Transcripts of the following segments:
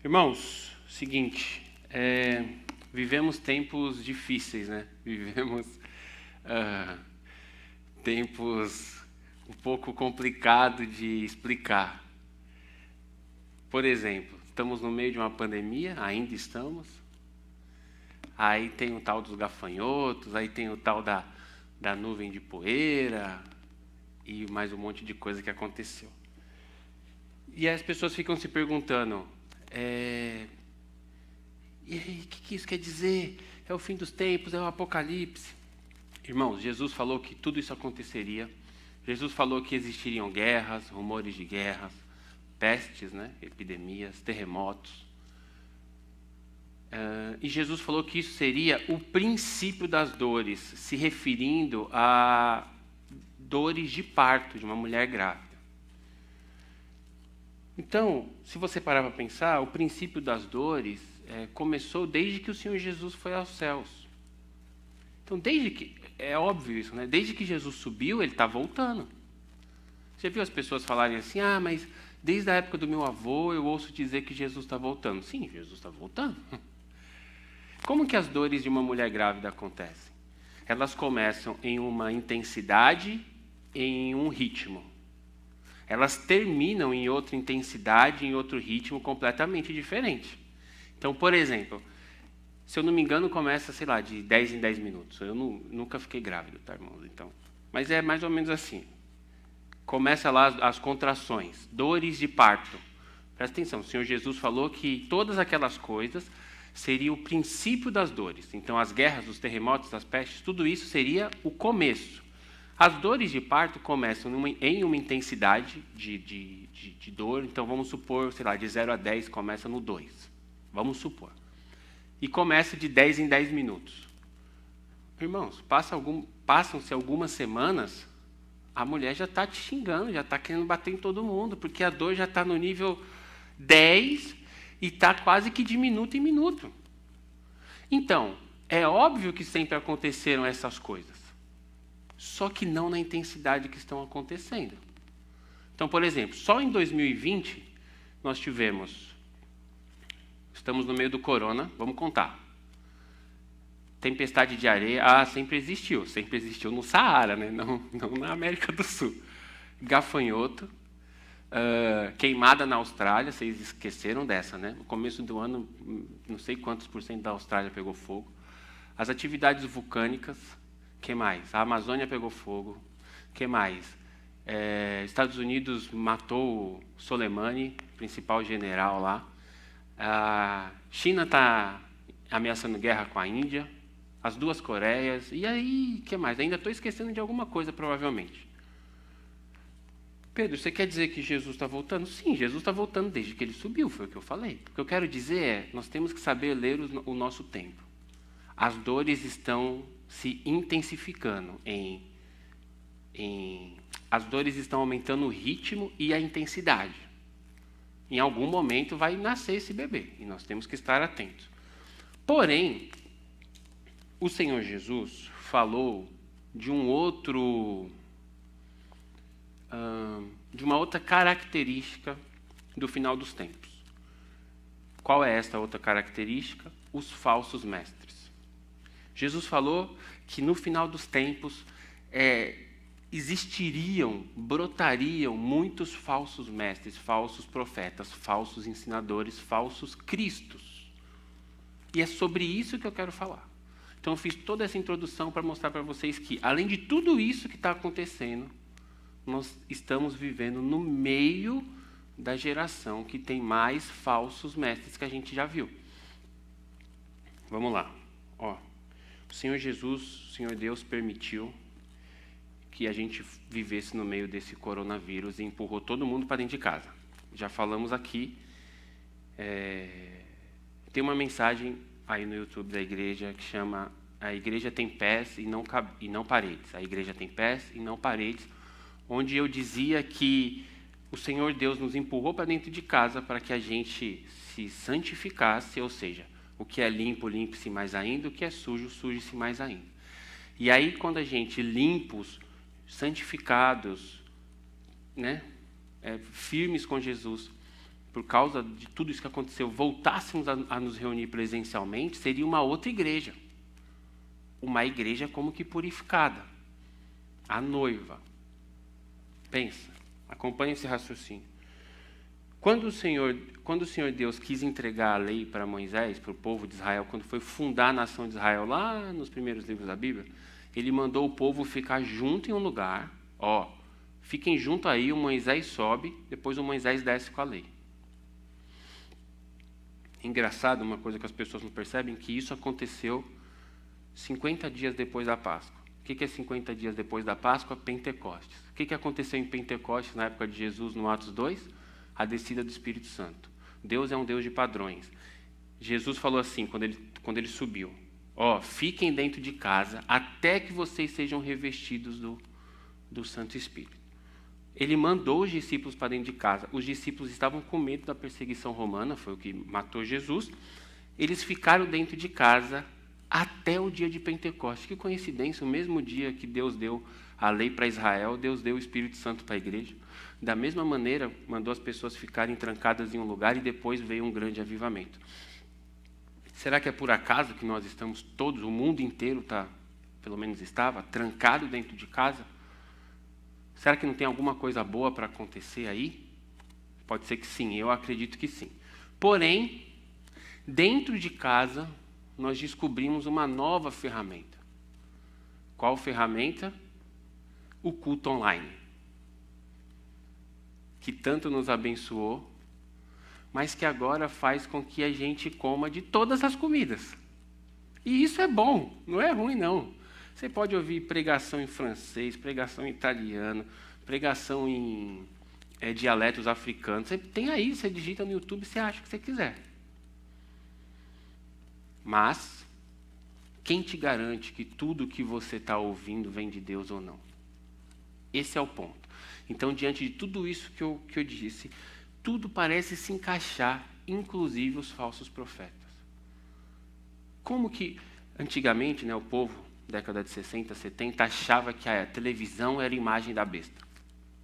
Irmãos, seguinte, vivemos tempos difíceis, né? Vivemos tempos um pouco complicados de explicar. Por exemplo, estamos no meio de uma pandemia, ainda estamos. Aí tem o tal dos gafanhotos, aí tem o tal da nuvem de poeira e mais um monte de coisa que aconteceu. E as pessoas ficam se perguntando, e aí, o que isso quer dizer? É o fim dos tempos, é o apocalipse. Irmãos, Jesus falou que tudo isso aconteceria. Jesus falou que existiriam guerras, rumores de guerras, pestes, né? Epidemias, terremotos. E Jesus falou que isso seria o princípio das dores, se referindo a dores de parto de uma mulher grávida. Então, se você parar para pensar, o princípio das dores começou desde que o Senhor Jesus foi aos céus. Então, é óbvio isso, né? Desde que Jesus subiu, ele está voltando. Você viu as pessoas falarem assim, mas desde a época do meu avô eu ouço dizer que Jesus está voltando. Sim, Jesus está voltando. Como que as dores de uma mulher grávida acontecem? Elas começam em uma intensidade, em um ritmo. Elas terminam em outra intensidade, em outro ritmo completamente diferente. Então, por exemplo, se eu não me engano, começa, sei lá, de 10 em 10 minutos. Eu nunca fiquei grávida, tá, irmãos? Então, mas é mais ou menos assim. Começa lá as contrações, dores de parto. Presta atenção, o Senhor Jesus falou que todas aquelas coisas seriam o princípio das dores. Então, as guerras, os terremotos, as pestes, tudo isso seria o começo. As dores de parto começam em uma intensidade de dor. Então, vamos supor, sei lá, de 0 a 10 começa no 2. Vamos supor. E começa de 10 em 10 minutos. Irmãos, passam-se algumas semanas, a mulher já está te xingando, já está querendo bater em todo mundo, porque a dor já está no nível 10 e está quase que de minuto em minuto. Então, é óbvio que sempre aconteceram essas coisas. Só que não na intensidade que estão acontecendo. Então, por exemplo, só em 2020 nós estamos no meio do corona, vamos contar. Tempestade de areia, sempre existiu no Saara, né? não na América do Sul. Gafanhoto, queimada na Austrália, vocês esqueceram dessa, né? No começo do ano, não sei quantos % da Austrália pegou fogo. As atividades vulcânicas, que mais? A Amazônia pegou fogo. Que mais? Estados Unidos matou Soleimani, principal general lá. A China está ameaçando guerra com a Índia. As duas Coreias. E aí, que mais? Ainda estou esquecendo de alguma coisa, provavelmente. Pedro, você quer dizer que Jesus está voltando? Sim, Jesus está voltando desde que ele subiu, foi o que eu falei. O que eu quero dizer nós temos que saber ler o nosso tempo. As dores estão se intensificando as dores estão aumentando o ritmo e a intensidade. Em algum momento vai nascer esse bebê e nós temos que estar atentos. Porém, o Senhor Jesus falou de de uma outra característica do final dos tempos. Qual é esta outra característica? Os falsos mestres. Jesus falou que no final dos tempos brotariam muitos falsos mestres, falsos profetas, falsos ensinadores, falsos cristos. E é sobre isso que eu quero falar. Então eu fiz toda essa introdução para mostrar para vocês que, além de tudo isso que está acontecendo, nós estamos vivendo no meio da geração que tem mais falsos mestres que a gente já viu. Vamos lá. O Senhor Jesus, o Senhor Deus permitiu que a gente vivesse no meio desse coronavírus e empurrou todo mundo para dentro de casa. Já falamos aqui. Tem uma mensagem aí no YouTube da igreja que chama A Igreja Tem Pés e não Paredes. A Igreja Tem Pés e não Paredes, onde eu dizia que o Senhor Deus nos empurrou para dentro de casa para que a gente se santificasse, ou seja, o que é limpo, limpe-se mais ainda, o que é sujo, suje-se mais ainda. E aí, quando a gente limpos, santificados, né, firmes com Jesus, por causa de tudo isso que aconteceu, voltássemos a nos reunir presencialmente, seria uma outra igreja. Uma igreja como que purificada. A noiva. Pensa, acompanhe esse raciocínio. Quando o Senhor Deus quis entregar a lei para Moisés, para o povo de Israel, quando foi fundar a nação de Israel, lá nos primeiros livros da Bíblia, ele mandou o povo ficar junto em um lugar. Fiquem junto aí, o Moisés sobe, depois o Moisés desce com a lei. Engraçado, uma coisa que as pessoas não percebem, que isso aconteceu 50 dias depois da Páscoa. O que é 50 dias depois da Páscoa? Pentecostes. O que aconteceu em Pentecostes, na época de Jesus, no Atos 2? A descida do Espírito Santo. Deus é um Deus de padrões. Jesus falou assim, quando ele subiu, fiquem dentro de casa, até que vocês sejam revestidos do Santo Espírito. Ele mandou os discípulos para dentro de casa. Os discípulos estavam com medo da perseguição romana, foi o que matou Jesus. Eles ficaram dentro de casa até o dia de Pentecostes. Que coincidência, o mesmo dia que Deus deu a lei para Israel, Deus deu o Espírito Santo para a igreja. Da mesma maneira, mandou as pessoas ficarem trancadas em um lugar e depois veio um grande avivamento. Será que é por acaso que nós estamos todos, o mundo inteiro pelo menos estava, trancado dentro de casa? Será que não tem alguma coisa boa para acontecer aí? Pode ser que sim, eu acredito que sim. Porém, dentro de casa, nós descobrimos uma nova ferramenta. Qual ferramenta? O culto online. Que tanto nos abençoou, mas que agora faz com que a gente coma de todas as comidas. E isso é bom, não é ruim não. Você pode ouvir pregação em francês, pregação em italiano, pregação em dialetos africanos. Você tem aí, você digita no YouTube, você acha o que você quiser. Mas, quem te garante que tudo que você está ouvindo vem de Deus ou não? Esse é o ponto. Então, diante de tudo isso que eu disse, tudo parece se encaixar, inclusive os falsos profetas. Como que, antigamente, o povo, década de 60, 70, achava que a televisão era a imagem da besta.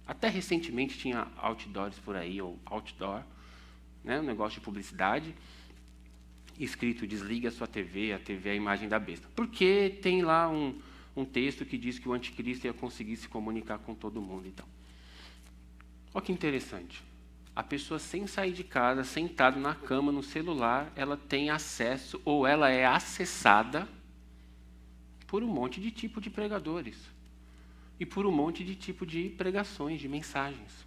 Até recentemente tinha outdoors por aí, ou outdoor, um negócio de publicidade, escrito, desliga a sua TV, a TV é a imagem da besta. Porque tem lá um texto que diz que o anticristo ia conseguir se comunicar com todo mundo. Então, olha que interessante. A pessoa sem sair de casa, sentada na cama, no celular, ela tem acesso, ou ela é acessada por um monte de tipo de pregadores. E por um monte de tipo de pregações, de mensagens.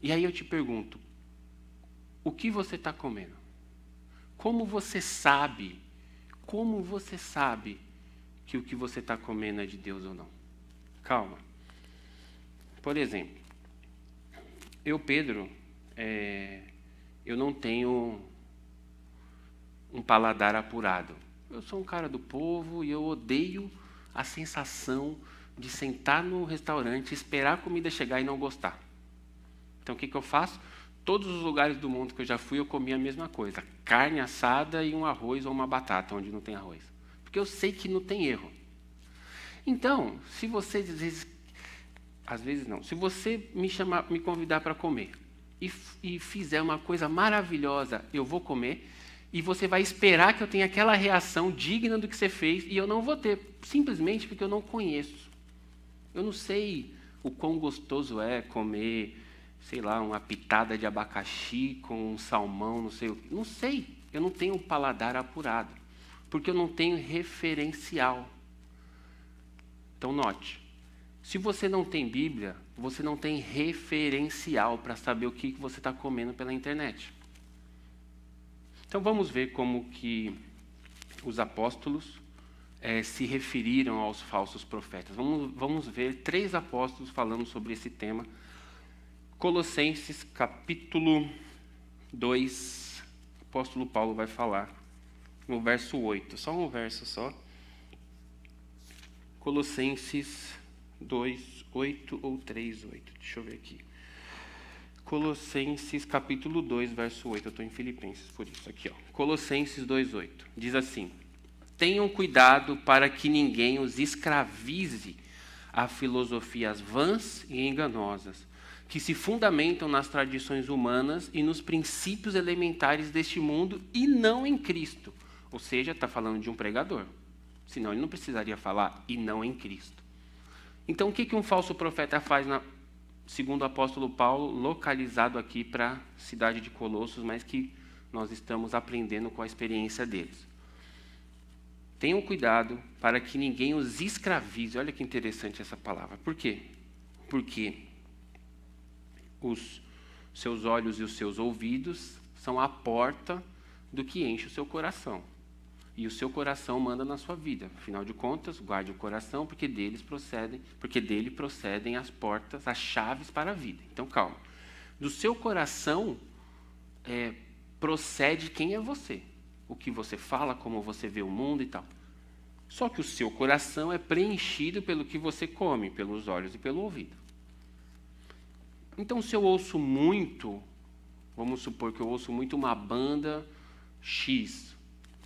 E aí eu te pergunto, o que você está comendo? Como você sabe que o que você está comendo é de Deus ou não? Calma. Por exemplo, Pedro, eu não tenho um paladar apurado. Eu sou um cara do povo e eu odeio a sensação de sentar no restaurante, esperar a comida chegar e não gostar. Então, o que eu faço? Todos os lugares do mundo que eu já fui, eu comi a mesma coisa. Carne assada e um arroz ou uma batata, onde não tem arroz. Porque eu sei que não tem erro. Então, se você, às vezes não, se você me convidar para comer e fizer uma coisa maravilhosa, eu vou comer, e você vai esperar que eu tenha aquela reação digna do que você fez, e eu não vou ter, simplesmente porque eu não conheço. Eu não sei o quão gostoso é comer, sei lá, uma pitada de abacaxi com um salmão, não sei o que. Não sei, eu não tenho um paladar apurado, porque eu não tenho referencial. Então, note, se você não tem Bíblia, você não tem referencial para saber o que você está comendo pela internet. Então, vamos ver como que os apóstolos se referiram aos falsos profetas. Vamos ver 3 apóstolos falando sobre esse tema. Colossenses, capítulo 2, o apóstolo Paulo vai falar no verso 8. Só um verso só. Colossenses 2, 8 ou 3, 8. Deixa eu ver aqui. Colossenses, capítulo 2, verso 8. Eu estou em Filipenses, por isso. Aqui, ó. Colossenses 2, 8. Diz assim: tenham cuidado para que ninguém os escravize a filosofias vãs e enganosas, que se fundamentam nas tradições humanas e nos princípios elementares deste mundo e não em Cristo. Ou seja, está falando de um pregador. Senão ele não precisaria falar e não em Cristo. Então, o que um falso profeta faz, segundo o apóstolo Paulo, localizado aqui para a cidade de Colossos, mas que nós estamos aprendendo com a experiência deles? Tenham cuidado para que ninguém os escravize. Olha que interessante essa palavra. Por quê? Porque os seus olhos e os seus ouvidos são a porta do que enche o seu coração. E o seu coração manda na sua vida. Afinal de contas, guarde o coração, porque dele procedem as portas, as chaves para a vida. Então, calma. Do seu coração procede quem é você. O que você fala, como você vê o mundo e tal. Só que o seu coração é preenchido pelo que você come, pelos olhos e pelo ouvido. Então, se eu ouço muito, vamos supor que eu ouço muito uma banda X,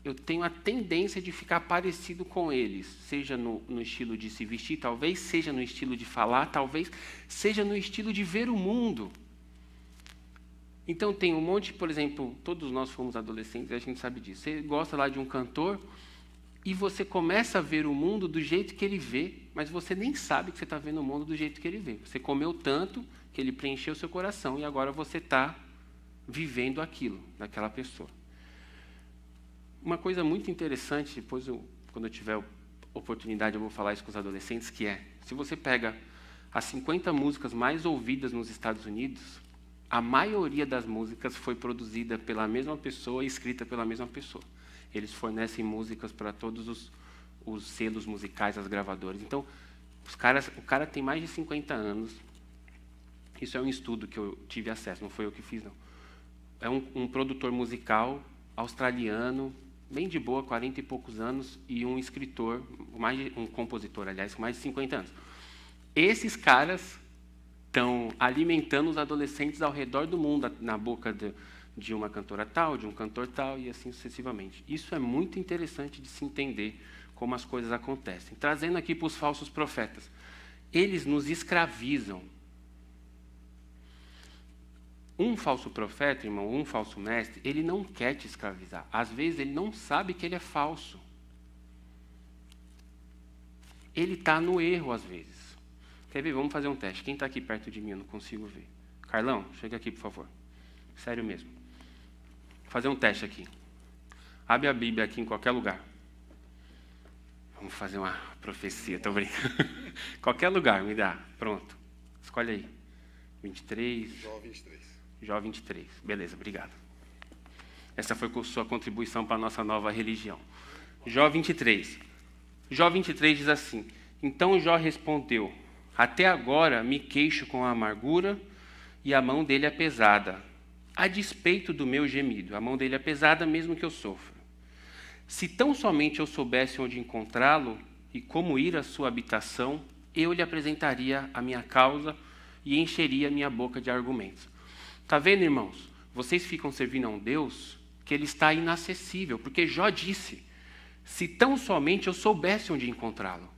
eu tenho a tendência de ficar parecido com eles, seja no estilo de se vestir, talvez, seja no estilo de falar, talvez, seja no estilo de ver o mundo. Então, tem um monte, por exemplo, todos nós fomos adolescentes, a gente sabe disso. Você gosta lá de um cantor e você começa a ver o mundo do jeito que ele vê, mas você nem sabe que você está vendo o mundo do jeito que ele vê. Você comeu tanto que ele preencheu o seu coração e agora você está vivendo aquilo, daquela pessoa. Uma coisa muito interessante, depois quando eu tiver oportunidade eu vou falar isso com os adolescentes, que é, se você pega as 50 músicas mais ouvidas nos Estados Unidos, a maioria das músicas foi produzida pela mesma pessoa e escrita pela mesma pessoa. Eles fornecem músicas para todos os selos musicais, as gravadoras. Então, o cara tem mais de 50 anos. Isso é um estudo que eu tive acesso, não foi eu que fiz, não. É um produtor musical australiano, bem de boa, 40 e poucos anos, e um escritor, um compositor, aliás, com mais de 50 anos. Esses caras estão alimentando os adolescentes ao redor do mundo, na boca de uma cantora tal, de um cantor tal, e assim sucessivamente. Isso é muito interessante de se entender como as coisas acontecem. Trazendo aqui para os falsos profetas. Eles nos escravizam. Um falso profeta, irmão, um falso mestre, ele não quer te escravizar. Às vezes, ele não sabe que ele é falso. Ele está no erro, às vezes. Quer ver? Vamos fazer um teste. Quem está aqui perto de mim? Eu não consigo ver. Carlão, chega aqui, por favor. Sério mesmo. Vou fazer um teste aqui. Abre a Bíblia aqui em qualquer lugar. Vamos fazer uma profecia, estou brincando. Qualquer lugar, me dá. Pronto. Escolhe aí. 23. Jó 23. Jó 23. Beleza, obrigado. Essa foi a sua contribuição para a nossa nova religião. Jó 23. Jó 23 diz assim: Então Jó respondeu: Até agora me queixo com a amargura e a mão dele é pesada, a despeito do meu gemido. A mão dele é pesada mesmo que eu sofra. Se tão somente eu soubesse onde encontrá-lo e como ir à sua habitação, eu lhe apresentaria a minha causa e encheria minha boca de argumentos. Está vendo, irmãos? Vocês ficam servindo a um Deus que ele está inacessível, porque Jó disse: se tão somente eu soubesse onde encontrá-lo.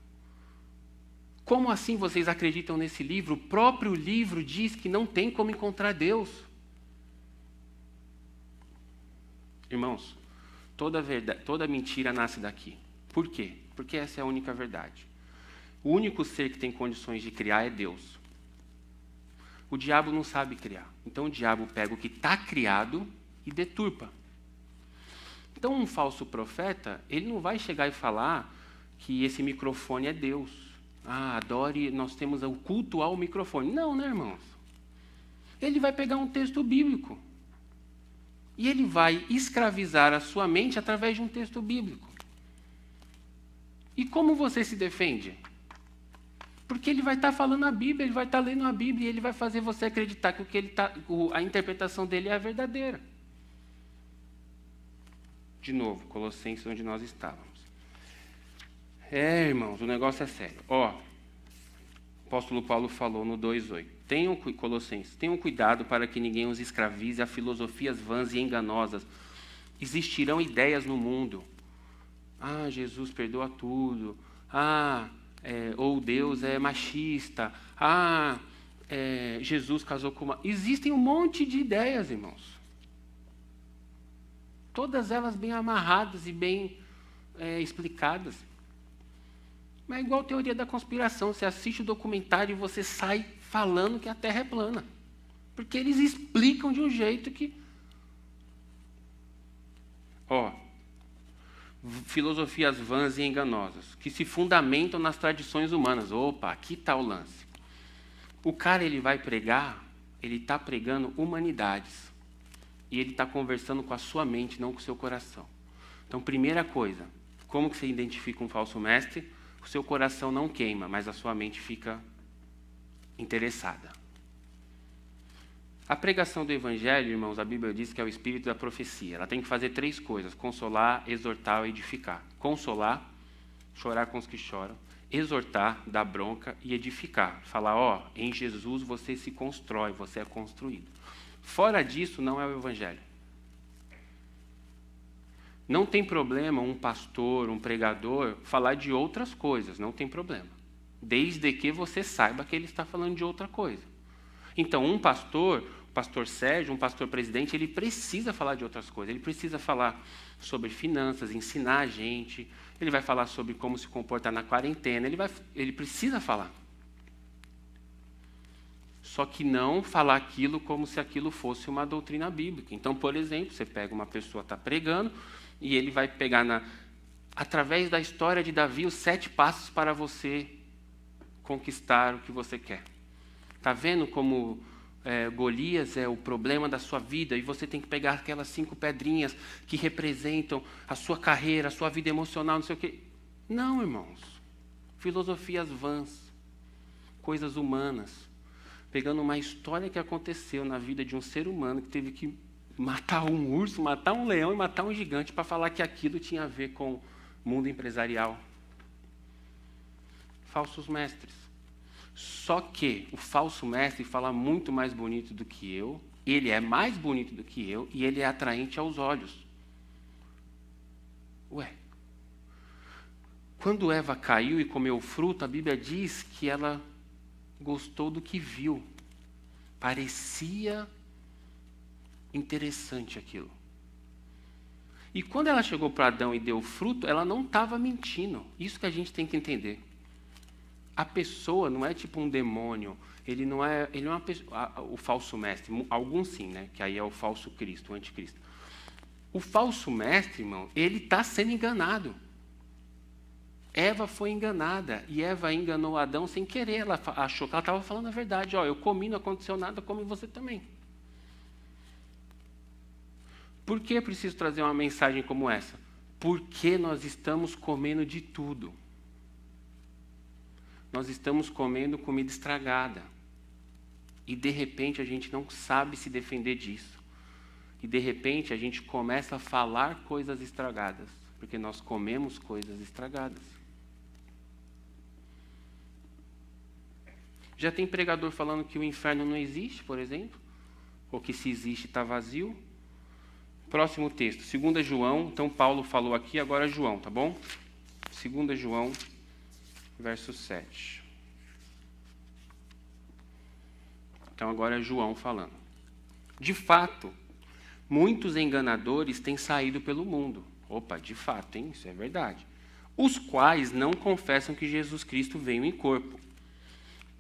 Como assim vocês acreditam nesse livro? O próprio livro diz que não tem como encontrar Deus. Irmãos, toda mentira nasce daqui. Por quê? Porque essa é a única verdade. O único ser que tem condições de criar é Deus. O diabo não sabe criar. Então o diabo pega o que está criado e deturpa. Então um falso profeta, ele não vai chegar e falar que esse microfone é Deus. Adore, nós temos o culto ao microfone. Não, né, irmãos? Ele vai pegar um texto bíblico. E ele vai escravizar a sua mente através de um texto bíblico. E como você se defende? Porque ele vai estar falando a Bíblia, ele vai estar lendo a Bíblia e ele vai fazer você acreditar que a interpretação dele é a verdadeira. De novo, Colossenses, onde nós estávamos. Irmãos, o negócio é sério. O apóstolo Paulo falou no 2:8. Colossenses, tenham cuidado para que ninguém os escravize a filosofias vãs e enganosas. Existirão ideias no mundo. Jesus perdoa tudo. Ou Deus é machista. Jesus casou com uma... Existem um monte de ideias, irmãos. Todas elas bem amarradas e bem explicadas. Mas é igual teoria da conspiração. Você assiste o documentário e você sai falando que a Terra é plana. Porque eles explicam de um jeito que... filosofias vãs e enganosas, que se fundamentam nas tradições humanas. Opa, aqui está o lance. O cara, ele vai pregar, ele está pregando humanidades. E ele está conversando com a sua mente, não com o seu coração. Então, primeira coisa, como que você identifica um falso mestre? O seu coração não queima, mas a sua mente fica interessada. A pregação do Evangelho, irmãos, a Bíblia diz que é o espírito da profecia. Ela tem que fazer 3 coisas: consolar, exortar e edificar. Consolar, chorar com os que choram. Exortar, dar bronca e edificar. Falar, em Jesus você se constrói, você é construído. Fora disso, não é o Evangelho. Não tem problema um pastor, um pregador, falar de outras coisas, não tem problema. Desde que você saiba que ele está falando de outra coisa. Então, um pastor, o pastor Sérgio, um pastor presidente, ele precisa falar de outras coisas. Ele precisa falar sobre finanças, ensinar a gente. Ele vai falar sobre como se comportar na quarentena. Ele precisa falar. Só que não falar aquilo como se aquilo fosse uma doutrina bíblica. Então, por exemplo, você pega uma pessoa que está pregando e ele vai pegar através da história de Davi os 7 passos para você conquistar o que você quer. Está vendo como Golias é o problema da sua vida e você tem que pegar aquelas 5 pedrinhas que representam a sua carreira, a sua vida emocional, não sei o quê. Não, irmãos. Filosofias vãs, coisas humanas, pegando uma história que aconteceu na vida de um ser humano que teve que matar um urso, matar um leão e matar um gigante para falar que aquilo tinha a ver com o mundo empresarial. Falsos mestres. Só que o falso mestre fala muito mais bonito do que eu, ele é mais bonito do que eu e ele é atraente aos olhos. Quando Eva caiu e comeu o fruto, a Bíblia diz que ela gostou do que viu. Parecia interessante aquilo. E quando ela chegou para Adão e deu o fruto, ela não estava mentindo. Isso que a gente tem que entender. A pessoa não é tipo um demônio, ele não é uma pessoa, o falso mestre, alguns sim, né? Que aí é o falso Cristo, o anticristo. O falso mestre, irmão, ele está sendo enganado. Eva foi enganada e Eva enganou Adão sem querer. Ela achou que ela estava falando a verdade. Eu comi, não aconteceu nada, come você também. Por que eu preciso trazer uma mensagem como essa? Porque nós estamos comendo de tudo. Nós estamos comendo comida estragada. E, de repente, a gente não sabe se defender disso. E, de repente, a gente começa a falar coisas estragadas. Porque nós comemos coisas estragadas. Já tem pregador falando que o inferno não existe, por exemplo. Ou que se existe está vazio. Próximo texto, 2 João. Então, Paulo falou aqui, agora João, tá bom? 2 João, verso 7. Então, agora é João falando. De fato, muitos enganadores têm saído pelo mundo. Opa, de fato, hein? Isso é verdade. Os quais não confessam que Jesus Cristo veio em corpo.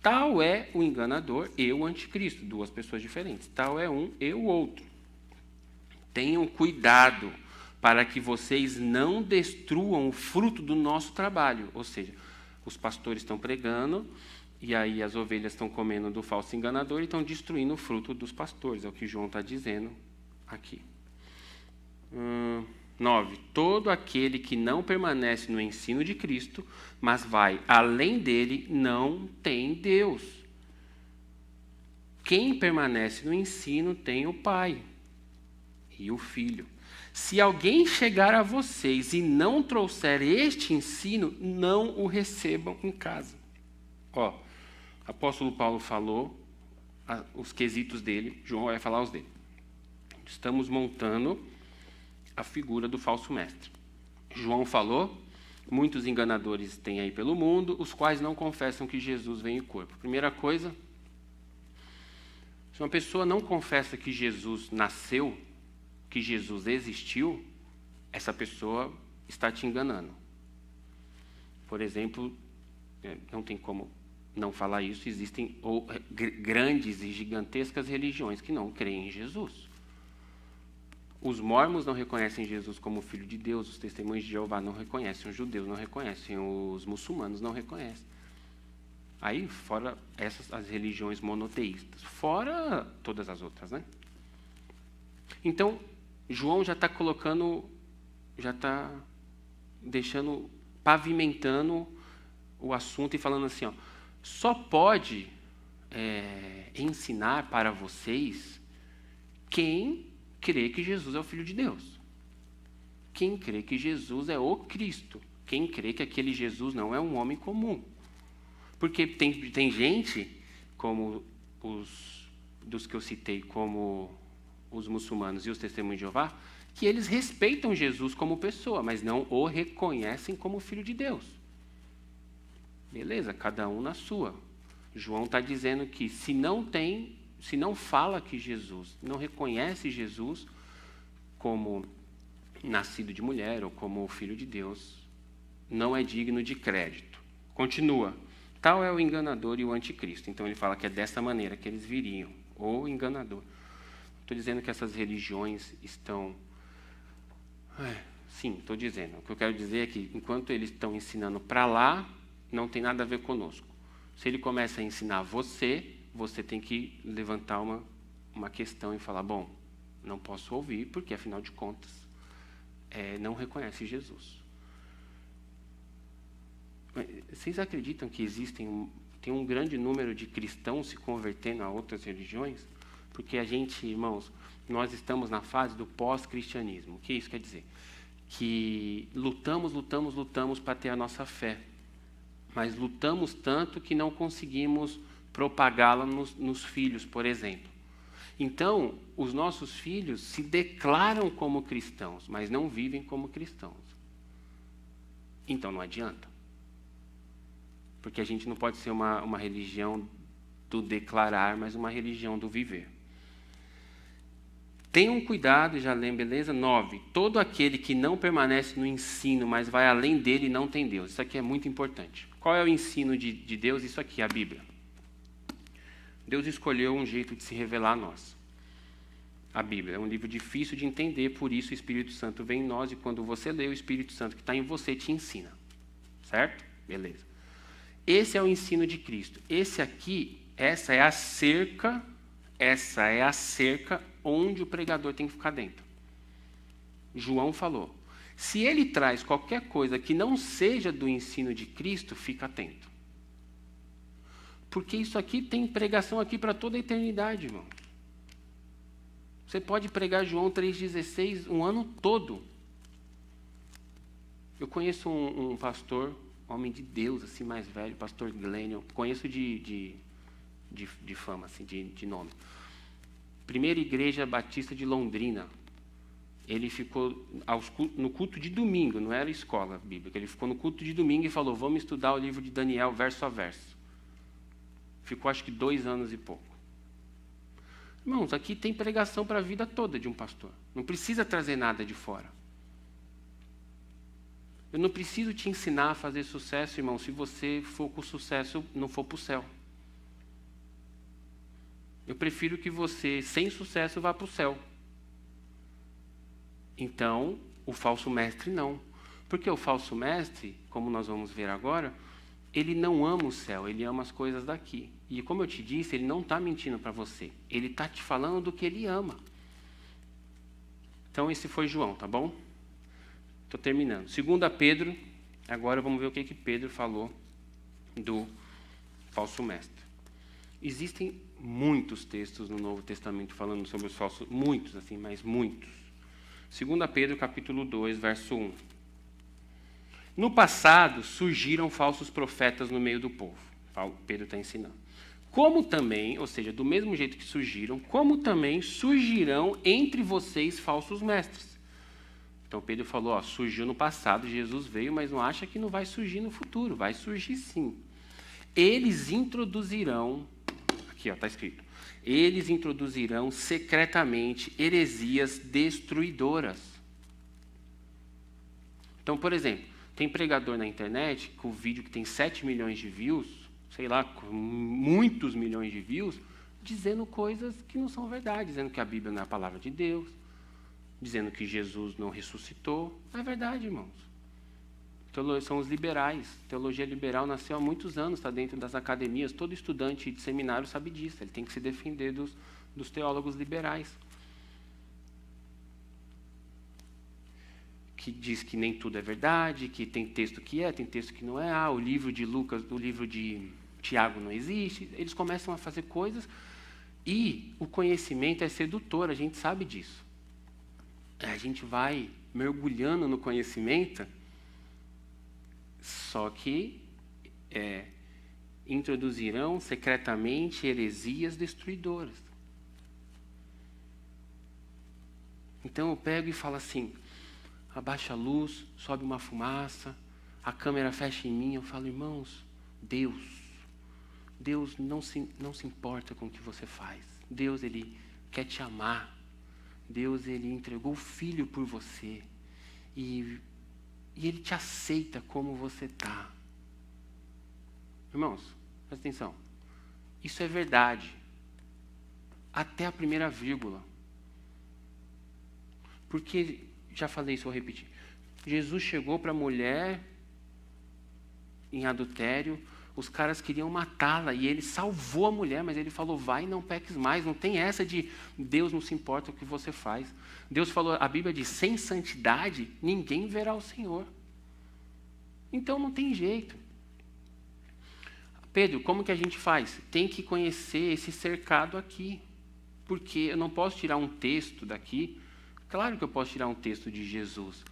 Tal é o enganador e o anticristo, 2 pessoas diferentes. Tal é um e o outro. Tenham cuidado para que vocês não destruam o fruto do nosso trabalho. Ou seja, os pastores estão pregando e aí as ovelhas estão comendo do falso enganador e estão destruindo o fruto dos pastores. É o que João está dizendo aqui. 9. Todo aquele que não permanece no ensino de Cristo, mas vai além dele, não tem Deus. Quem permanece no ensino tem o Pai e o Filho. Se alguém chegar a vocês e não trouxer este ensino, não o recebam em casa. Apóstolo Paulo falou os quesitos dele, João vai falar os dele. Estamos montando a figura do falso mestre. João falou, muitos enganadores têm aí pelo mundo, os quais não confessam que Jesus vem em corpo. Primeira coisa, Se uma pessoa não confessa que Jesus nasceu, que Jesus existiu, essa pessoa está te enganando. Por exemplo, não tem como não falar isso, existem grandes e gigantescas religiões que não creem em Jesus. Os mormons não reconhecem Jesus como Filho de Deus, os testemunhos de Jeová não reconhecem, os judeus não reconhecem, os muçulmanos não reconhecem. Aí, fora as religiões monoteístas, fora todas as outras, né? Então, João já está colocando, já está deixando, pavimentando o assunto e falando assim, ó, só pode ensinar para vocês quem crê que Jesus é o Filho de Deus. Quem crê que Jesus é o Cristo. Quem crê que aquele Jesus não é um homem comum. Porque tem gente, como dos que eu citei, como os muçulmanos e os testemunhos de Jeová, que eles respeitam Jesus como pessoa, mas não o reconhecem como Filho de Deus. Beleza, cada um na sua. João está dizendo que se não fala que Jesus, não reconhece Jesus como nascido de mulher ou como Filho de Deus, não é digno de crédito. Continua. Tal é o enganador e o anticristo. Então ele fala que é dessa maneira que eles viriam, o enganador. Estou dizendo que essas religiões estão... Sim, estou dizendo. O que eu quero dizer é que enquanto eles estão ensinando para lá, não tem nada a ver conosco. Se ele começa a ensinar você tem que levantar uma questão e falar, bom, não posso ouvir, porque afinal de contas, não reconhece Jesus. Vocês acreditam que tem um grande número de cristãos se convertendo a outras religiões? Porque a gente, irmãos, nós estamos na fase do pós-cristianismo. O que isso quer dizer? Que lutamos para ter a nossa fé. Mas lutamos tanto que não conseguimos propagá-la nos filhos, por exemplo. Então, os nossos filhos se declaram como cristãos, mas não vivem como cristãos. Então não adianta. Porque a gente não pode ser uma religião do declarar, mas uma religião do viver. Tenham cuidado, já lembra, beleza? 9. Todo aquele que não permanece no ensino, mas vai além dele, não tem Deus. Isso aqui é muito importante. Qual é o ensino de Deus? Isso aqui, a Bíblia. Deus escolheu um jeito de se revelar a nós. A Bíblia é um livro difícil de entender, por isso o Espírito Santo vem em nós, e quando você lê, o Espírito Santo que está em você te ensina. Certo? Beleza. Esse é o ensino de Cristo. Essa é a cerca onde o pregador tem que ficar dentro. João falou, se ele traz qualquer coisa que não seja do ensino de Cristo, fica atento. Porque isso aqui tem pregação aqui para toda a eternidade, irmão. Você pode pregar João 3,16 um ano todo. Eu conheço um pastor, homem de Deus, assim, mais velho, pastor Glênio, conheço de fama, assim, de nome. Primeira Igreja Batista de Londrina. Ele ficou no culto de domingo, não era escola bíblica, ele ficou no culto de domingo e falou, vamos estudar o livro de Daniel verso a verso. Ficou acho que 2 anos e pouco. Irmãos, aqui tem pregação para a vida toda de um pastor. Não precisa trazer nada de fora. Eu não preciso te ensinar a fazer sucesso, irmão, se você for com sucesso, não for para o céu. Eu prefiro que você, sem sucesso, vá para o céu. Então, o falso mestre não. Porque o falso mestre, como nós vamos ver agora, ele não ama o céu, ele ama as coisas daqui. E como eu te disse, ele não está mentindo para você. Ele está te falando do que ele ama. Então, esse foi João, tá bom? Estou terminando. 2 Pedro, agora vamos ver o que Pedro falou do falso mestre. Existem muitos textos no Novo Testamento falando sobre os falsos, muitos assim, mas muitos. 2 Pedro capítulo 2, verso 1. No passado surgiram falsos profetas no meio do povo. Pedro está ensinando. Como também, ou seja, do mesmo jeito que surgiram, como também surgirão entre vocês falsos mestres. Então Pedro falou, surgiu no passado, Jesus veio, mas não acha que não vai surgir no futuro, vai surgir sim. Eles introduzirão, aqui está escrito, eles introduzirão secretamente heresias destruidoras. Então, por exemplo, tem pregador na internet com vídeo que tem 7 milhões de views, sei lá, com muitos milhões de views, dizendo coisas que não são verdade, dizendo que a Bíblia não é a palavra de Deus, dizendo que Jesus não ressuscitou. Não é verdade, irmãos. São os liberais. Teologia liberal nasceu há muitos anos, está dentro das academias. Todo estudante de seminário sabe disso. Ele tem que se defender dos teólogos liberais. Que diz que nem tudo é verdade, que tem texto que é, tem texto que não é. O livro de Lucas, o livro de Tiago não existe. Eles começam a fazer coisas e o conhecimento é sedutor, a gente sabe disso. A gente vai mergulhando no conhecimento, só que introduzirão secretamente heresias destruidoras. Então eu pego e falo assim, abaixa a luz, sobe uma fumaça, a câmera fecha em mim, eu falo, irmãos, Deus não se importa com o que você faz. Deus, Ele quer te amar. Deus, Ele entregou o Filho por você. E Ele te aceita como você está. Irmãos, presta atenção. Isso é verdade. Até a primeira vírgula. Porque, já falei isso, vou repetir. Jesus chegou para a mulher em adultério, os caras queriam matá-la e ele salvou a mulher, mas ele falou, vai e não peques mais. Não tem essa de Deus não se importa o que você faz. Deus falou, a Bíblia diz, sem santidade ninguém verá o Senhor. Então não tem jeito. Pedro, como que a gente faz? Tem que conhecer esse cercado aqui. Porque eu não posso tirar um texto daqui. Claro que eu posso tirar um texto de Jesus.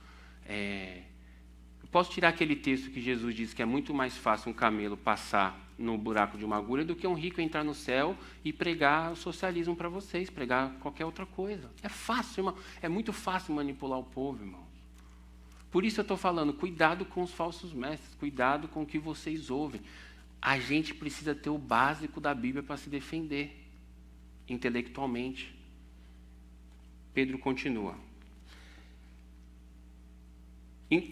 Eu posso tirar aquele texto que Jesus diz que é muito mais fácil um camelo passar no buraco de uma agulha do que um rico entrar no céu e pregar o socialismo para vocês, pregar qualquer outra coisa. É fácil, irmão. É muito fácil manipular o povo, irmãos. Por isso eu estou falando, cuidado com os falsos mestres, cuidado com o que vocês ouvem. A gente precisa ter o básico da Bíblia para se defender intelectualmente. Pedro continua.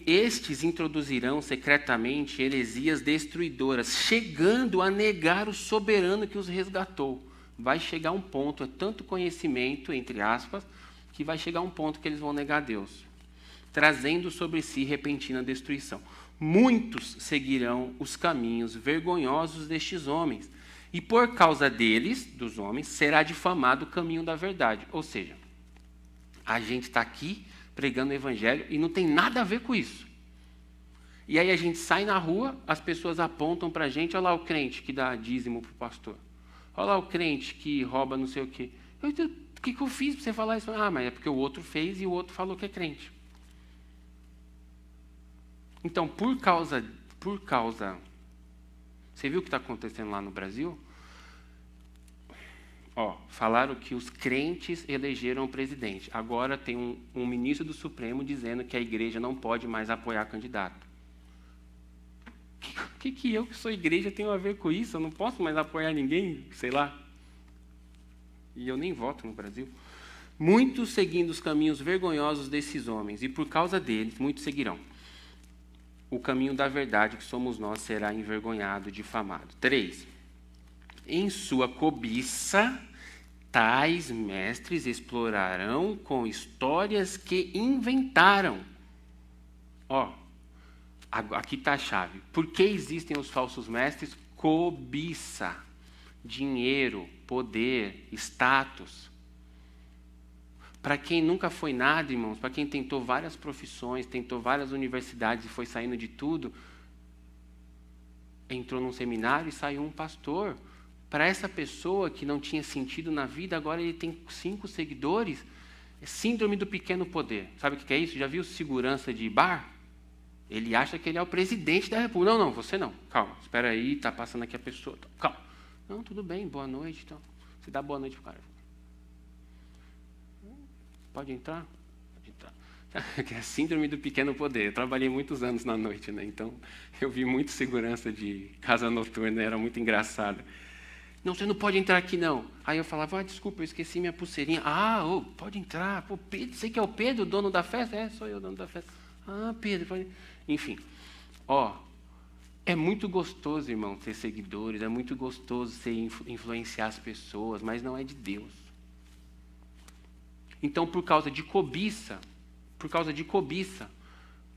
Estes introduzirão secretamente heresias destruidoras, chegando a negar o soberano que os resgatou. Vai chegar um ponto, é tanto conhecimento, entre aspas, que vai chegar um ponto que eles vão negar Deus, trazendo sobre si repentina destruição. Muitos seguirão os caminhos vergonhosos destes homens, e por causa deles, dos homens, será difamado o caminho da verdade. Ou seja, a gente está aqui pregando o evangelho e não tem nada a ver com isso. E aí a gente sai na rua, as pessoas apontam para a gente, olha lá o crente que dá dízimo para o pastor. Olha lá o crente que rouba não sei o quê. O que eu fiz para você falar isso? Ah, mas é porque o outro fez e o outro falou que é crente. Então, por causa... Você viu o que está acontecendo lá no Brasil? Falaram que os crentes elegeram o presidente. Agora tem um ministro do Supremo dizendo que a igreja não pode mais apoiar candidato. O que eu, que sou igreja, tenho a ver com isso? Eu não posso mais apoiar ninguém, sei lá. E eu nem voto no Brasil. Muitos seguindo os caminhos vergonhosos desses homens, e por causa deles, muitos seguirão. O caminho da verdade, que somos nós, será envergonhado, difamado. 3. Em sua cobiça, tais mestres explorarão com histórias que inventaram. Aqui está a chave. Por que existem os falsos mestres? Cobiça. Dinheiro, poder, status. Para quem nunca foi nada, irmãos, para quem tentou várias profissões, tentou várias universidades e foi saindo de tudo, entrou num seminário e saiu um pastor. Para essa pessoa que não tinha sentido na vida, agora ele tem 5 seguidores. É síndrome do pequeno poder. Sabe o que é isso? Já viu segurança de bar? Ele acha que ele é o presidente da república. Não, você não. Calma, espera aí, está passando aqui a pessoa. Calma. Não, tudo bem, boa noite. Então. Você dá boa noite para o cara. Pode entrar? Pode entrar. É a síndrome do pequeno poder. Eu trabalhei muitos anos na noite, né? Então eu vi muito segurança de casa noturna, era muito engraçado. Não, você não pode entrar aqui, não. Aí eu falava, desculpa, eu esqueci minha pulseirinha. Pode entrar. Pô, Pedro, você que é o Pedro, o dono da festa? É, sou eu, o dono da festa. Pedro, pode... Enfim, é muito gostoso, irmão, ter seguidores, é muito gostoso influenciar as pessoas, mas não é de Deus. Então, por causa de cobiça,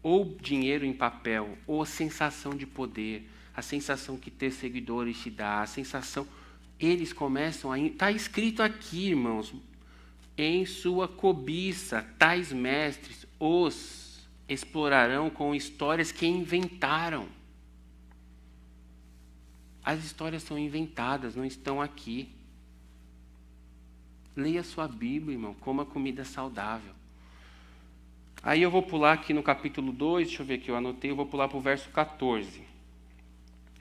ou dinheiro em papel, ou a sensação de poder, a sensação que ter seguidores te dá, a sensação... Eles começam a... Está escrito aqui, irmãos, em sua cobiça, tais mestres os explorarão com histórias que inventaram. As histórias são inventadas, não estão aqui. Leia sua Bíblia, irmão, coma comida saudável. Aí eu vou pular aqui no capítulo 2, deixa eu ver aqui, eu anotei, eu vou pular para o verso 14.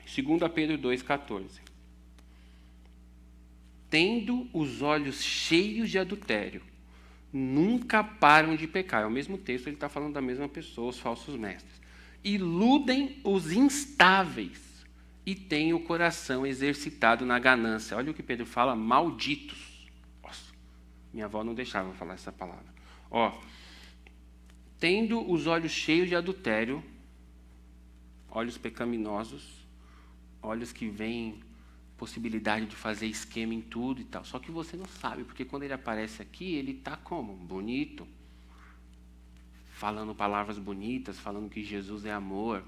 2 Pedro 2, 14. Tendo os olhos cheios de adultério, nunca param de pecar. É o mesmo texto, ele está falando da mesma pessoa, os falsos mestres. Iludem os instáveis e têm o coração exercitado na ganância. Olha o que Pedro fala, malditos. Nossa, minha avó não deixava eu falar essa palavra. Tendo os olhos cheios de adultério, olhos pecaminosos, olhos que veem possibilidade de fazer esquema em tudo e tal. Só que você não sabe, porque quando ele aparece aqui, ele está como? Bonito. Falando palavras bonitas, falando que Jesus é amor,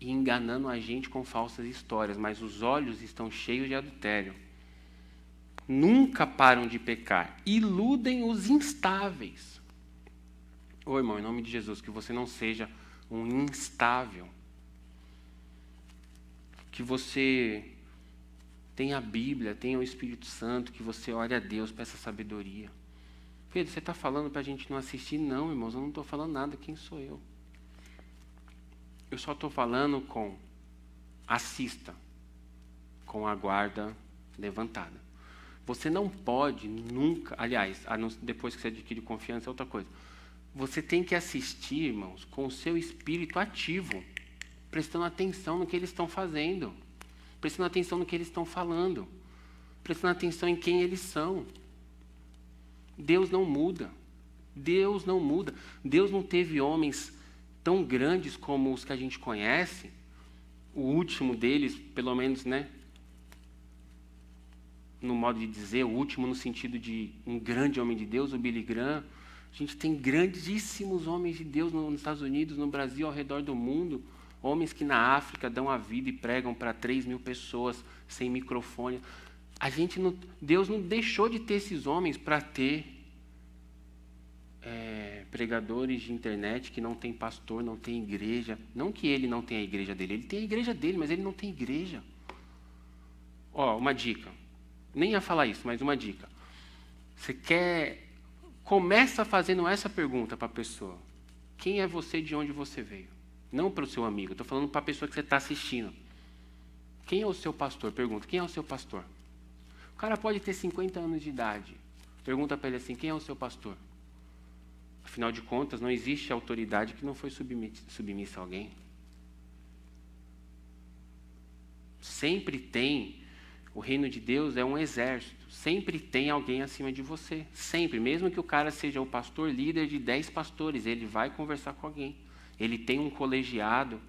e enganando a gente com falsas histórias, mas os olhos estão cheios de adultério. Nunca param de pecar. Iludem os instáveis. Irmão, em nome de Jesus, que você não seja um instável. Que você tenha a Bíblia, tenha o Espírito Santo, que você ore a Deus, peça sabedoria. Pedro, você está falando para a gente não assistir? Não, irmãos, eu não estou falando nada. Quem sou eu? Eu só estou falando assista, com a guarda levantada. Você não pode nunca, aliás, depois que você adquire confiança, é outra coisa. Você tem que assistir, irmãos, com o seu espírito ativo, prestando atenção no que eles estão fazendo, prestando atenção no que eles estão falando, prestando atenção em quem eles são. Deus não muda. Deus não muda. Deus não teve homens tão grandes como os que a gente conhece. O último deles, pelo menos, né? No modo de dizer, o último no sentido de um grande homem de Deus, o Billy Graham. A gente tem grandíssimos homens de Deus nos Estados Unidos, no Brasil, ao redor do mundo. Homens que na África dão a vida e pregam para 3.000 pessoas sem microfone. Deus não deixou de ter esses homens para ter pregadores de internet que não tem pastor, não tem igreja. Não que ele não tenha a igreja dele, ele tem a igreja dele, mas ele não tem igreja. Uma dica. Nem ia falar isso, mas uma dica. Começa fazendo essa pergunta para a pessoa. Quem é você, de onde você veio? Não para o seu amigo, estou falando para a pessoa que você está assistindo. Quem é o seu pastor? Pergunta, quem é o seu pastor? O cara pode ter 50 anos de idade. Pergunta para ele assim, quem é o seu pastor? Afinal de contas, não existe autoridade que não foi submissa a alguém. Sempre tem, o reino de Deus é um exército. Sempre tem alguém acima de você. Sempre, mesmo que o cara seja o pastor líder de 10 pastores, ele vai conversar com alguém. Ele tem um colegiado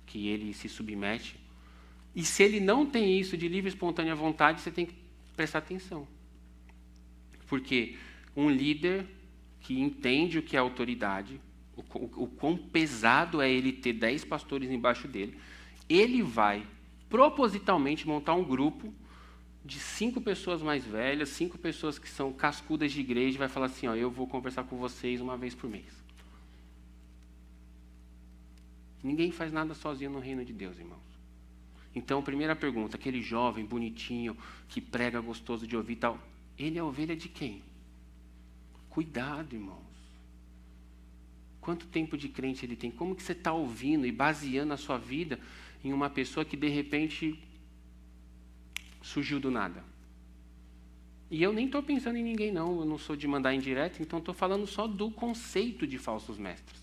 que ele se submete. E se ele não tem isso de livre e espontânea vontade, você tem que prestar atenção. Porque um líder que entende o que é autoridade, o quão pesado é ele ter 10 pastores embaixo dele, ele vai propositalmente montar um grupo de 5 pessoas mais velhas, 5 pessoas que são cascudas de igreja, e vai falar assim, eu vou conversar com vocês uma vez por mês. Ninguém faz nada sozinho no reino de Deus, irmãos. Então, primeira pergunta, aquele jovem bonitinho, que prega gostoso de ouvir e tal, ele é ovelha de quem? Cuidado, irmãos. Quanto tempo de crente ele tem? Como que você está ouvindo e baseando a sua vida em uma pessoa que, de repente, surgiu do nada? E eu nem estou pensando em ninguém, não. Eu não sou de mandar indireta, então estou falando só do conceito de falsos mestres.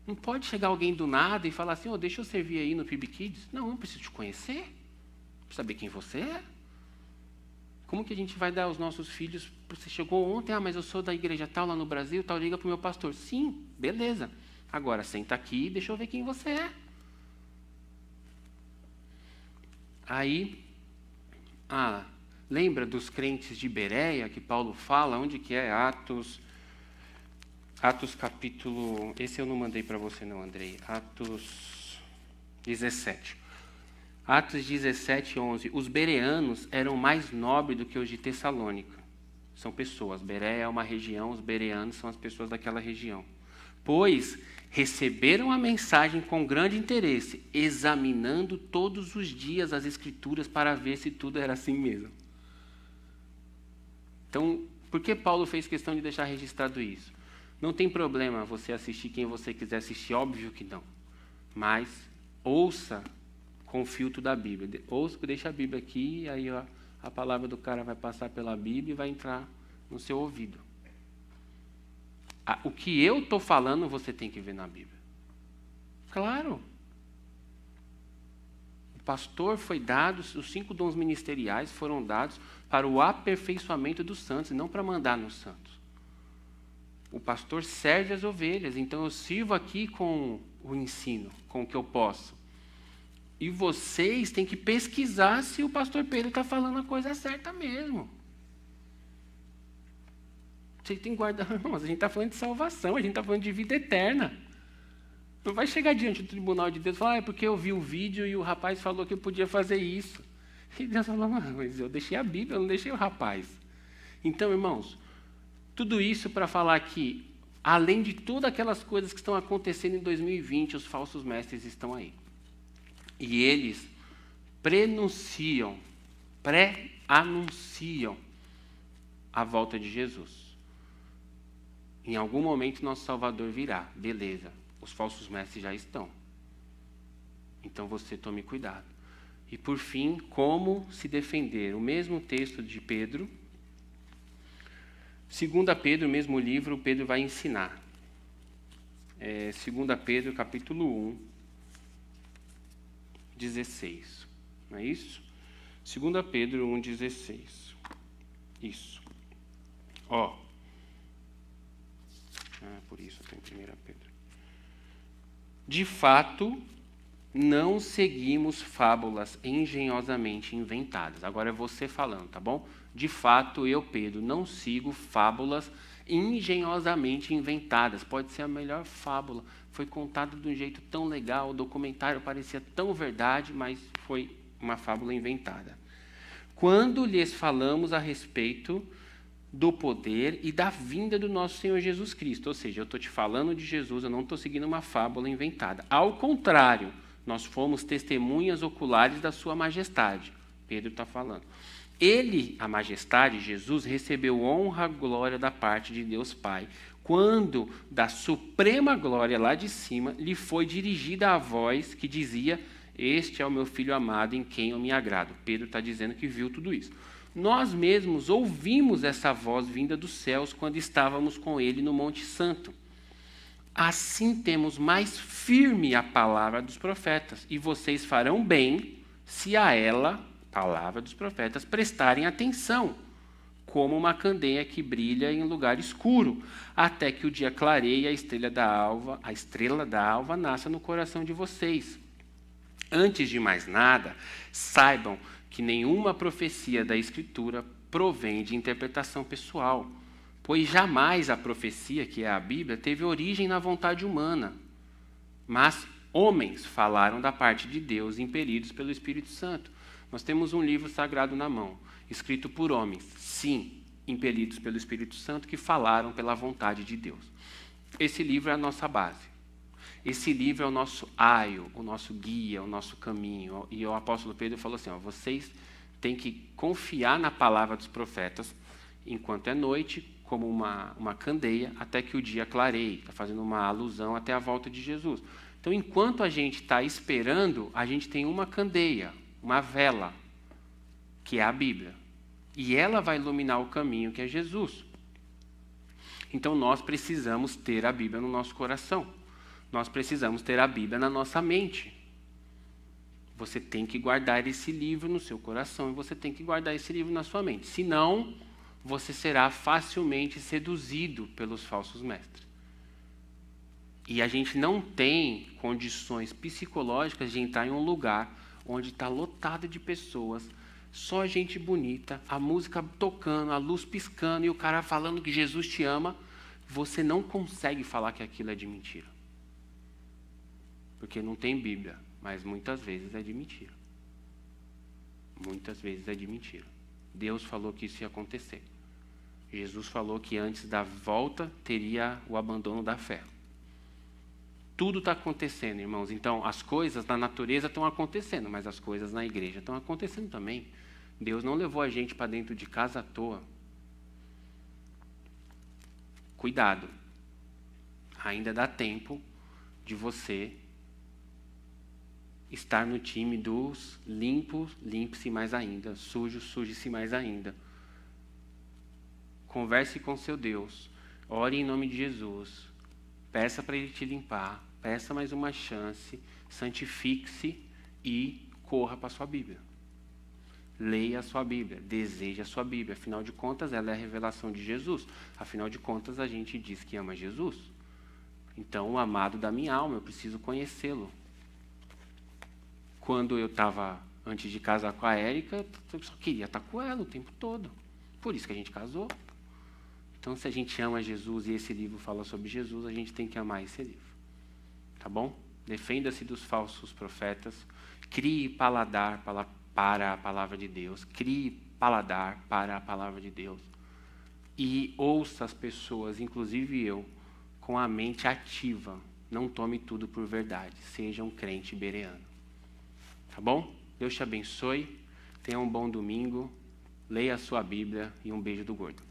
Não pode chegar alguém do nada e falar assim, deixa eu servir aí no PIB Kids. Não, eu preciso te conhecer. Para saber quem você é. Como que a gente vai dar aos nossos filhos? Você chegou ontem, mas eu sou da igreja tal, lá no Brasil, tal, liga para o meu pastor. Sim, beleza. Agora, senta aqui e deixa eu ver quem você é. Aí, lembra dos crentes de Bereia, que Paulo fala? Onde que é? Atos capítulo... Esse eu não mandei para você não, Andrei. Atos 17. Atos 17, 11. Os bereanos eram mais nobres do que os de Tessalônica. São pessoas. Bereia é uma região, os bereanos são as pessoas daquela região. Pois receberam a mensagem com grande interesse, examinando todos os dias as Escrituras para ver se tudo era assim mesmo. Então, por que Paulo fez questão de deixar registrado isso? Não tem problema você assistir quem você quiser assistir, óbvio que não. Mas ouça com o filtro da Bíblia. Ouça, deixa a Bíblia aqui, aí a palavra do cara vai passar pela Bíblia e vai entrar no seu ouvido. O que eu estou falando, você tem que ver na Bíblia. Claro. O pastor foi dado, os 5 dons ministeriais foram dados para o aperfeiçoamento dos santos, e não para mandar nos santos. O pastor serve as ovelhas, então eu sirvo aqui com o ensino, com o que eu posso. E vocês têm que pesquisar se o pastor Pedro está falando a coisa certa mesmo. Vocês têm que guardar... Irmãos, a gente está falando de salvação, a gente está falando de vida eterna. Não vai chegar diante do tribunal de Deus e falar, é porque eu vi um vídeo e o rapaz falou que eu podia fazer isso. E Deus falou, mas eu deixei a Bíblia, eu não deixei o rapaz. Então, irmãos, tudo isso para falar que, além de todas aquelas coisas que estão acontecendo em 2020, os falsos mestres estão aí. E eles pré-anunciam a volta de Jesus. Em algum momento nosso Salvador virá, beleza. Os falsos mestres já estão. Então você tome cuidado. E por fim, como se defender? O mesmo texto de Pedro. 2 Pedro, o mesmo livro, Pedro vai ensinar. 2 Pedro, capítulo 1. 16, não é isso? 2 Pedro 1,16. Isso. Por isso tem 1 Pedro. De fato, não seguimos fábulas engenhosamente inventadas. Agora é você falando, tá bom? De fato, eu, Pedro, não sigo fábulas engenhosamente inventadas. Pode ser a melhor fábula. Foi contada de um jeito tão legal, o documentário parecia tão verdade, mas foi uma fábula inventada. Quando lhes falamos a respeito do poder e da vinda do nosso Senhor Jesus Cristo, ou seja, eu estou te falando de Jesus, eu não estou seguindo uma fábula inventada. Ao contrário, nós fomos testemunhas oculares da sua majestade. Pedro está falando. Ele, a majestade, Jesus, recebeu honra e glória da parte de Deus Pai, quando da suprema glória lá de cima lhe foi dirigida a voz que dizia, este é o meu filho amado em quem eu me agrado. Pedro está dizendo que viu tudo isso. Nós mesmos ouvimos essa voz vinda dos céus quando estávamos com ele no Monte Santo. Assim temos mais firme a palavra dos profetas, e vocês farão bem se a ela, palavra dos profetas, prestarem atenção, como uma candeia que brilha em lugar escuro, até que o dia clareie e a estrela da alva nasça no coração de vocês. Antes de mais nada, saibam que nenhuma profecia da Escritura provém de interpretação pessoal, pois jamais a profecia, que é a Bíblia, teve origem na vontade humana, mas homens falaram da parte de Deus, impelidos pelo Espírito Santo. Nós temos um livro sagrado na mão, escrito por homens, sim, impelidos pelo Espírito Santo, que falaram pela vontade de Deus. Esse livro é a nossa base. Esse livro é o nosso aio, o nosso guia, o nosso caminho. E o apóstolo Pedro falou assim, vocês têm que confiar na palavra dos profetas enquanto é noite, como uma candeia, até que o dia clareie. Está fazendo uma alusão até a volta de Jesus. Então, enquanto a gente está esperando, a gente tem uma candeia, uma vela, que é a Bíblia. E ela vai iluminar o caminho, que é Jesus. Então, nós precisamos ter a Bíblia no nosso coração. Nós precisamos ter a Bíblia na nossa mente. você tem que guardar esse livro no seu coração e você tem que guardar esse livro na sua mente. Senão, você será facilmente seduzido pelos falsos mestres. E a gente não tem condições psicológicas de entrar em um lugar onde está lotado de pessoas, só gente bonita, a música tocando, a luz piscando e o cara falando que Jesus te ama. Você não consegue falar que aquilo é de mentira. Porque não tem Bíblia, mas muitas vezes é de mentira. Muitas vezes é de mentira. Deus falou que isso ia acontecer. Jesus falou que antes da volta teria o abandono da fé. Tudo está acontecendo, irmãos. Então, as coisas na natureza estão acontecendo, mas as coisas na igreja estão acontecendo também. Deus não levou a gente para dentro de casa à toa. Cuidado. Ainda dá tempo de você estar no time dos limpos, limpe-se mais ainda. Sujo, suje-se mais ainda. Converse com seu Deus. Ore em nome de Jesus. Peça para Ele te limpar. Peça mais uma chance. Santifique-se e corra para a sua Bíblia. Leia a sua Bíblia, deseje a sua Bíblia. Afinal de contas, ela é a revelação de Jesus. Afinal de contas, a gente diz que ama Jesus. Então, o amado da minha alma, eu preciso conhecê-lo. Quando eu estava, antes de casar com a Érica, eu só queria estar com ela o tempo todo. Por isso que a gente casou. Então, se a gente ama Jesus e esse livro fala sobre Jesus, a gente tem que amar esse livro. Tá bom? Defenda-se dos falsos profetas. Crie paladar para a palavra de Deus. Crie paladar para a palavra de Deus. E ouça as pessoas, inclusive eu, com a mente ativa. Não tome tudo por verdade. Seja um crente bereano. Tá bom? Deus te abençoe. Tenha um bom domingo. Leia a sua Bíblia e um beijo do gordo.